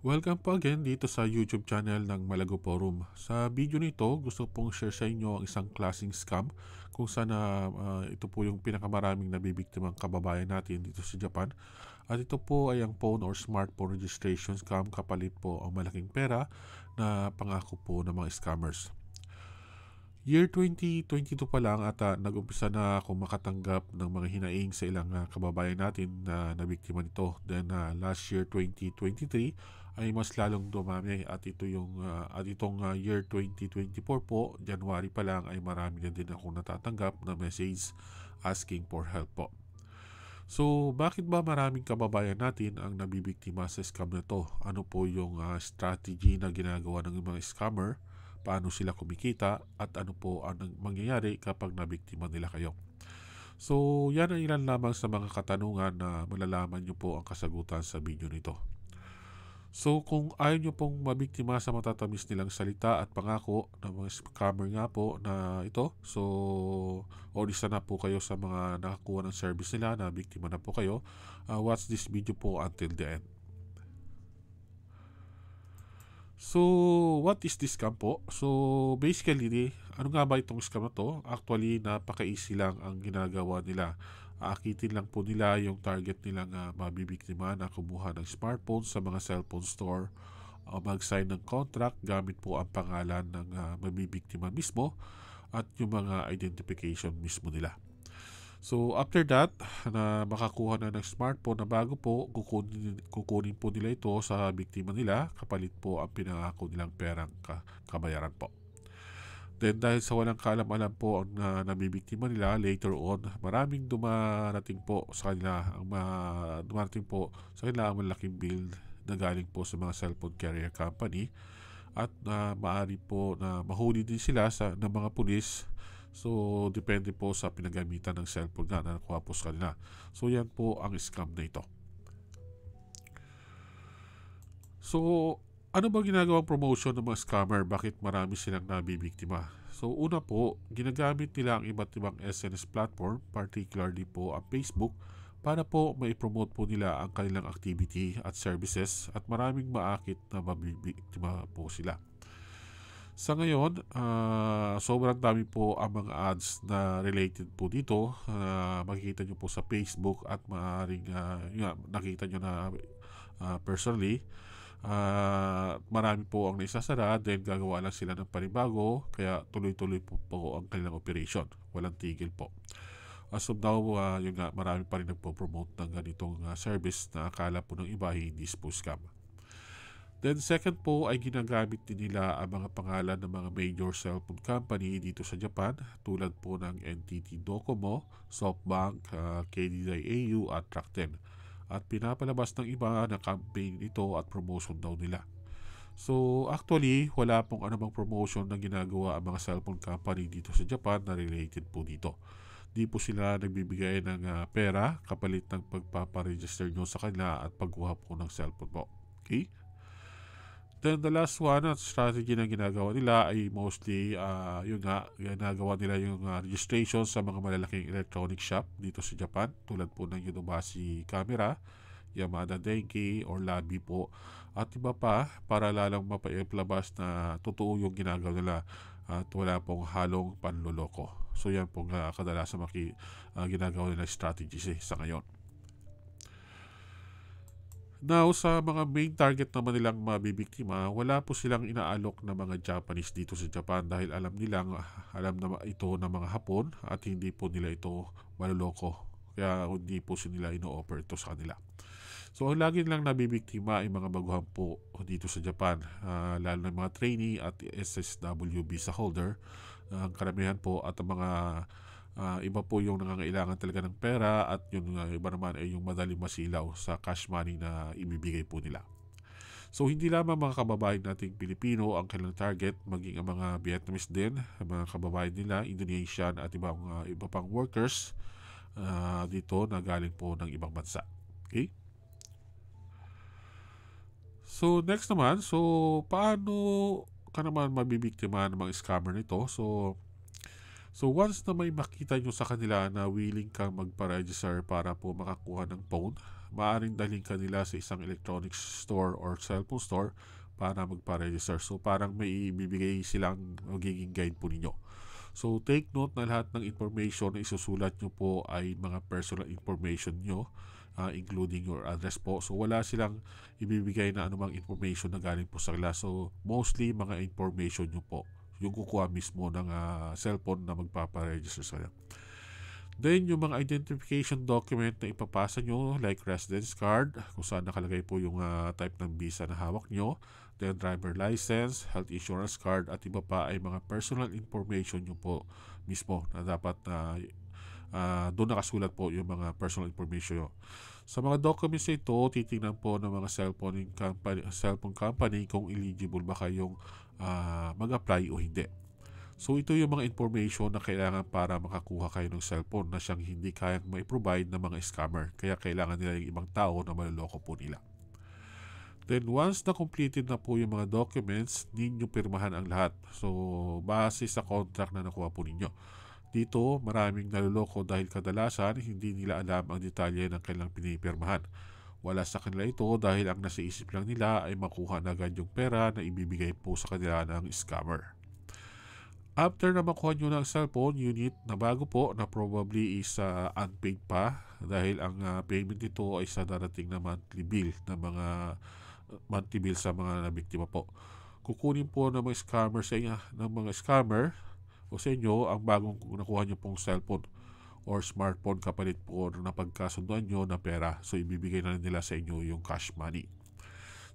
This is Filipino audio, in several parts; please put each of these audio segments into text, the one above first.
Welcome po again dito sa YouTube channel ng Malago Forum. Sa video nito, gusto pong share sa inyo ang isang klaseng scam kung saan ito po yung pinakamaraming nabibiktimang kababayan natin dito sa Japan. At ito po ay ang phone or smartphone registration scam kapalit po ang malaking pera na pangako po ng mga scammers. Year 2022 pa lang at nag-umpisa na akong makatanggap ng mga hinaing sa ilang kababayan natin na nabiktima nito. Then last year 2023 ay mas lalong dumami at itong year 2024 po, January pa lang ay marami na din akong natatanggap na message asking for help po. So, bakit ba maraming kababayan natin ang nabibiktima sa scam na to? Ano po yung strategy na ginagawa ng mga scammer? Paano sila kumikita? At ano po ang mangyayari kapag nabiktima nila kayo? So, yan ang ilan lamang sa mga katanungan na malalaman nyo po ang kasagutan sa video nito. So, kung ayaw nyo pong mabiktima sa matatamis nilang salita at pangako ng mga scammer nga po na ito, so, o isa na po kayo sa mga nakakuha ng service nila na biktima na po kayo, watch this video po until the end. So, what is this scam po? So, basically, ano nga ba itong scam na to? Actually, napaka-easy lang ang ginagawa nila. Aakitin lang po nila yung target nilang mabibiktima na kumuha ng smartphone sa mga cellphone store, mag-sign ng contract gamit po ang pangalan ng mabibiktima mismo at yung mga identification mismo nila. So after that, na makakuha na ng smartphone na bago po, kukunin po nila ito sa biktima nila kapalit po ang pinangako nilang perang kabayaran po. Then dahil sa walang kaalam-alam po ang nabibiktima nila, later on, maraming dumarating po sa kanila ang malaking bill na galing po sa mga cellphone carrier company at maaari po na mahuli din sila ng mga pulis. So, depende po sa pinagamitan ng cellphone na nakuha po sa kanila. So, yan po ang scam na ito. So, ano ba ginagawang promotion ng mga scammer? Bakit marami silang nabibiktima? So, una po, ginagamit nila ang iba't ibang SNS platform, particularly po ang Facebook, para po mai-promote po nila ang kanilang activity at services at maraming maakit na mabibiktima po sila. Sa ngayon, sobrang dami po ang mga ads na related po dito. Makikita nyo po sa Facebook at maaaring nakita nyo na personally. Marami po ang naisasara, then gagawa lang sila ng panibago, kaya tuloy-tuloy po ang kanilang operation. Walang tigil po. As of now, marami pa rin nagpo-promote ng ganitong service na akala po ng iba hindi po scam. Then second po ay ginagamit din nila ang mga pangalan ng mga major cellphone company dito sa Japan tulad po ng NTT Docomo, SoftBank, KDDI-au at Rakuten. At pinapalabas ng iba na campaign ito at promotion daw nila. So actually, wala pong anumang promotion na ginagawa ang mga cellphone company dito sa Japan na related po dito. Di po sila nagbibigay ng pera kapalit ng pagpaparegister nyo sa kanila at pagkuha po ng cellphone po. Okay? Then the last one at strategy na ginagawa nila ay mostly ginagawa nila yung registration sa mga malalaking electronic shop dito sa Japan tulad po ng Yodobashi Camera, Yamada Denki or Labi po at iba pa para lalang mapaipalabas na totoo yung ginagawa nila at wala pong halong panloloko. So yan pong kadalasan ginagawa nila strategies sa ngayon. Now, sa mga main target naman nilang mabibiktima, wala po silang inaalok na mga Japanese dito sa Japan dahil alam na ito ng mga Hapon at hindi po nila ito maluloko. Kaya hindi po nila ino-offer ito sa kanila. So, ang lagi nilang nabibiktima ay mga baguhan po dito sa Japan, lalo na mga trainee at SSW visa holder. Ang karamihan po at ang mga iba po yung nangangailangan talaga ng pera at yung iba naman ay yung madaling masilaw sa cash money na ibibigay po nila. So hindi lamang mga kababayan nating Pilipino ang kanilang target, maging ang mga Vietnamese din, ang mga kababayan nila, Indonesian at iba pang workers dito na galing po ng ibang bansa. Okay? So next naman, so paano ka naman mabibiktima ng mga scammer nito? So So once na may makita nyo sa kanila na willing kang magpa-register para po makakuha ng phone, maaaring dalhin kanila sa isang electronics store or cellphone store para magpa-register. So parang may ibibigay silang magiging guide po ninyo. So take note na lahat ng information na isusulat nyo po ay mga personal information nyo, including your address po. So wala silang ibibigay na anumang information na galing po sa kanila. So mostly mga information nyo po yung kukuha mismo ng cellphone na magpaparegister sa kanya. Then yung mga identification document na ipapasa nyo like residence card kung saan nakalagay po yung type ng visa na hawak nyo, then driver license, health insurance card at iba pa ay mga personal information nyo po mismo na dapat doon nakasulat po yung mga personal information nyo. Sa mga documents na ito, titingnan po ng mga cellphone company kung eligible ba kayong mag-apply o hindi. So ito yung mga information na kailangan para makakuha kayo ng cellphone na siyang hindi kayang mai-provide ng mga scammer. Kaya kailangan nila yung ibang tao na maloloko po nila. Then once na completed na po yung mga documents, ninyo pirmahan ang lahat. So base sa contract na nakuha po ninyo. Dito maraming naloloko dahil kadalasan hindi nila alam ang detalye ng kanilang pinipirmahan. Wala sa kanila ito dahil ang nasa isip lang nila ay makuha na agad yung pera na ibibigay po sa kanila ng scammer. After na makuha nyo ng cellphone unit na bago po na probably is unpaid pa dahil ang payment nito ay sa darating na monthly bill sa mga nabiktima po. Kukunin po ng mga scammer o sa inyo ang bagong nakuha nyo pong cellphone or smartphone kapalit po na pagkasunduan nyo na pera. So ibibigay na nila sa inyo yung cash money.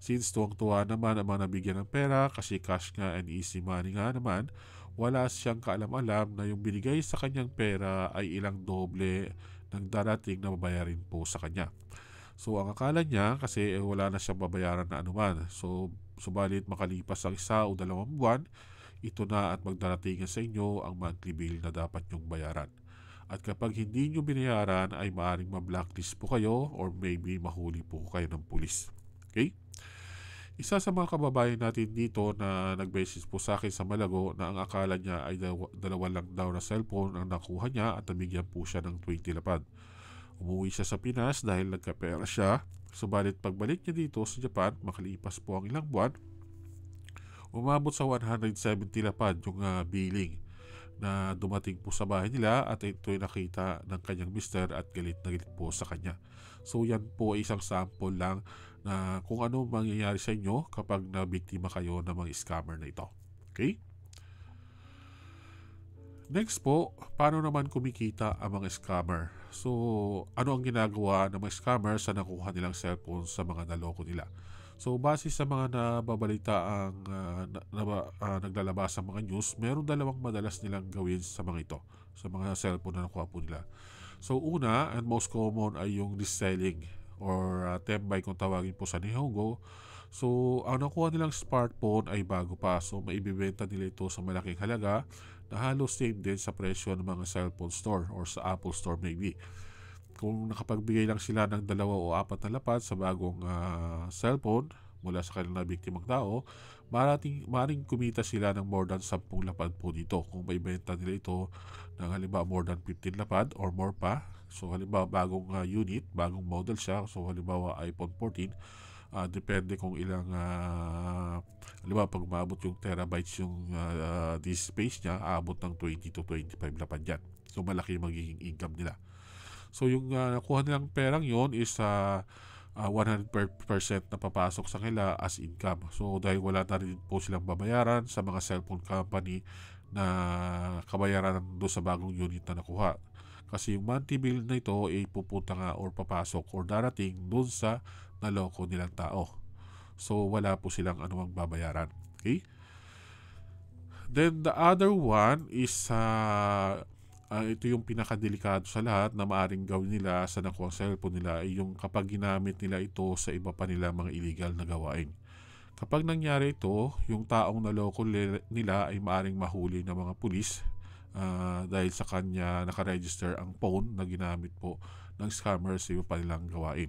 Since tuwang-tuwa naman ang mga nabigyan ng pera kasi cash nga and easy money nga naman, wala siyang kaalam-alam na yung binigay sa kanyang pera ay ilang doble ng darating na babayarin po sa kanya. So ang akala niya kasi wala na siyang babayaran na anuman. So subalit makalipas ang 1 o 2 buwan, ito na at magdarating sa inyo ang monthly bill na dapat nyong bayaran. At kapag hindi nyo binayaran ay maaaring ma-blacklist po kayo or maybe mahuli po kayo ng pulis. Okay? Isa sa mga kababayan natin dito na nag-message po sa akin sa Malago na ang akala niya ay dalawa lang daw na cellphone ang nakuha niya at nabigyan po siya ng 20 lapad. Umuwi siya sa Pinas dahil nagkapera siya. Subalit pagbalik niya dito sa Japan, makalipas po ang ilang buwan, umabot sa 170 lapad yung billing na dumating po sa bahay nila at ito'y nakita ng kanyang mister at galit na galit po sa kanya. So yan po ay isang sample lang na kung ano mangyayari sa inyo kapag nabiktima kayo ng mga scammer na ito. Okay? Next po, paano naman kumikita ang mga scammer? So, ano ang ginagawa ng mga scammer sa nakuha nilang cellphone sa mga naloko nila? So, base sa mga nababalita ang naglalabas sa mga news, meron dalawang madalas nilang gawin sa mga ito, sa mga cellphone na nakuha po nila. So, una and most common ay yung reselling or tembay kung tawagin po sa Nihongo. So, ang nakuha nilang smartphone ay bago pa. So, maibibenta nila ito sa malaking halaga na halos same din sa presyo ng mga cellphone store or sa Apple Store maybe. Kung nakapagbigay lang sila ng 2 o 4 na lapad sa bagong cellphone mula sa kanilang biktimang tao, maring kumita sila ng more than 10 lapad po dito. Kung maibenta nila ito ng halimbawa more than 15 lapad or more pa, so halimbawa bagong unit, bagong model siya, so halimbawa iPhone 14, depende kung ilang halimbawa pag maabot yung terabytes yung disk space niya, aabot ng 20 to 25 lapad yan. So malaki magiging income nila. So yung nakuha nilang perang yon is 100% na papasok sa kanila as income. So dahil wala na rin po silang babayaran sa mga cellphone company na kabayaran doon sa bagong unit na nakuha. Kasi yung monthly bill na ito ay pupunta nga or papasok or darating doon sa naloko nilang tao. So wala po silang anumang babayaran. Okay? Then the other one is ito yung pinakadelikado sa lahat na maaring gawin nila sa nakuha cellphone nila ay yung kapag ginamit nila ito sa iba pa nila mga illegal na gawain. Kapag nangyari ito, yung taong naloko nila ay maaring mahuli ng mga pulis dahil sa kanya nakaregister ang phone na ginamit po ng scammer sa iba pa nilang gawain.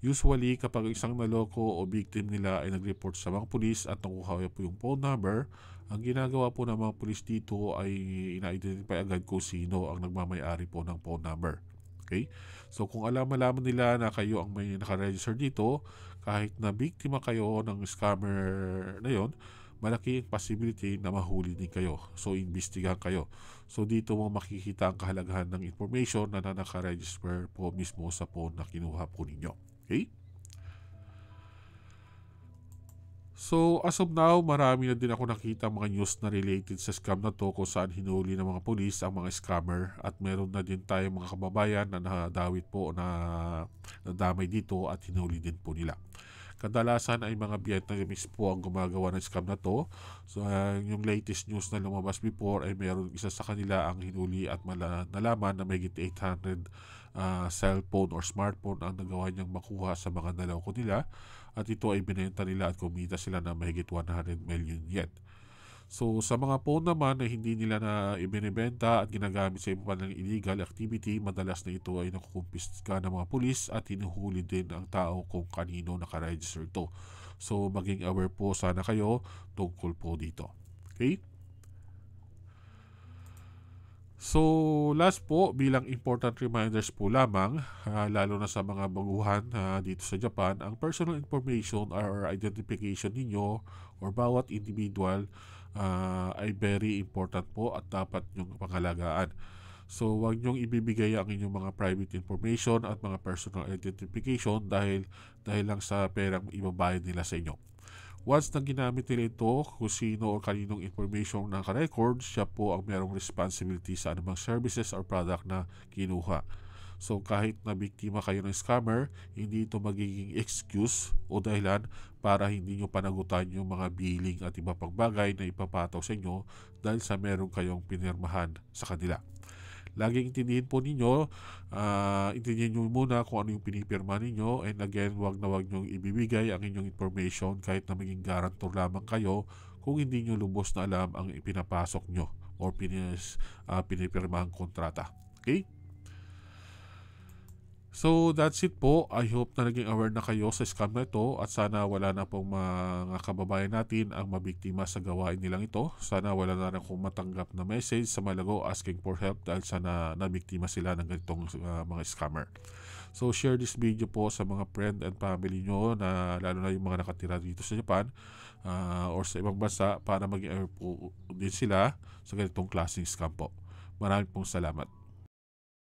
Usually, kapag isang naloko o victim nila ay nag-report sa mga pulis at nakuha po yung phone number, ang ginagawa po ng mga pulis dito ay ina-identify agad kung sino ang nagmamayari po ng phone number. Okay? So kung malaman nila na kayo ang may nakaregister dito, kahit na biktima kayo ng scammer na yon, malaki ang possibility na mahuli din kayo. So imbestigahan kayo. So dito mo makikita ang kahalagahan ng information na nakaregister po mismo sa phone na kinuha po ninyo. Okay? So, as of now, marami na din ako nakita mga news na related sa scam na to kung saan hinuli ng mga polis ang mga scammer at meron na din tayong mga kababayan na nadawit po na nadamay dito at hinuli din po nila. Kadalasan ay mga Vietnamese po ang gumagawa ng scam na to. So, yung latest news na lumabas before ay meron isa sa kanila ang hinuli at nalaman na may 800 cellphone or smartphone ang nagawa niyang makuha sa mga naloko nila at ito ay binenta nila at kumita sila na mahigit 100 million yen. So sa mga phone naman na hindi nila na ibinebenta at ginagamit sa iba ng illegal activity, madalas na ito ay nakukumpiska ng mga pulis at hinuhuli din ang tao kung kanino nakaregister ito. So maging aware po sana kayo tungkol po dito. Okay? So last po, bilang important reminders po lamang, lalo na sa mga baguhan dito sa Japan, ang personal information or identification ninyo or bawat individual ay very important po at dapat nyong pangalagaan. So huwag nyong ibibigay ang inyong mga private information at mga personal identification dahil lang sa perang ibabayad nila sa inyo. Once na ginamit nila ito, kung sino o kaninong information na naka-record, siya po ang merong responsibility sa anumang services or product na kinuha. So kahit na biktima kayo ng scammer, hindi ito magiging excuse o dahilan para hindi nyo panagutan yung mga billing at iba pang bagay na ipapataw sa inyo dahil sa meron kayong pinirmahan sa kanila. Laging intindihin po ninyo, intindihin nyo muna kung ano yung pinipirma ninyo, and again, wag nyo ibibigay ang inyong information kahit na maging guarantor lamang kayo kung hindi nyo lubos na alam ang ipinapasok nyo or pinipirmahang kontrata. Okay? So that's it po. I hope na naging aware na kayo sa scam na ito at sana wala na pong mga kababayan natin ang mabiktima sa gawain nilang ito. Sana wala na rin kung matanggap na message sa Malago asking for help dahil sana nabiktima sila ng ganitong mga scammer. So share this video po sa mga friend and family nyo na lalo na yung mga nakatira dito sa Japan or sa ibang bansa para maging aware po din sila sa ganitong klaseng scam po. Maraming pong salamat.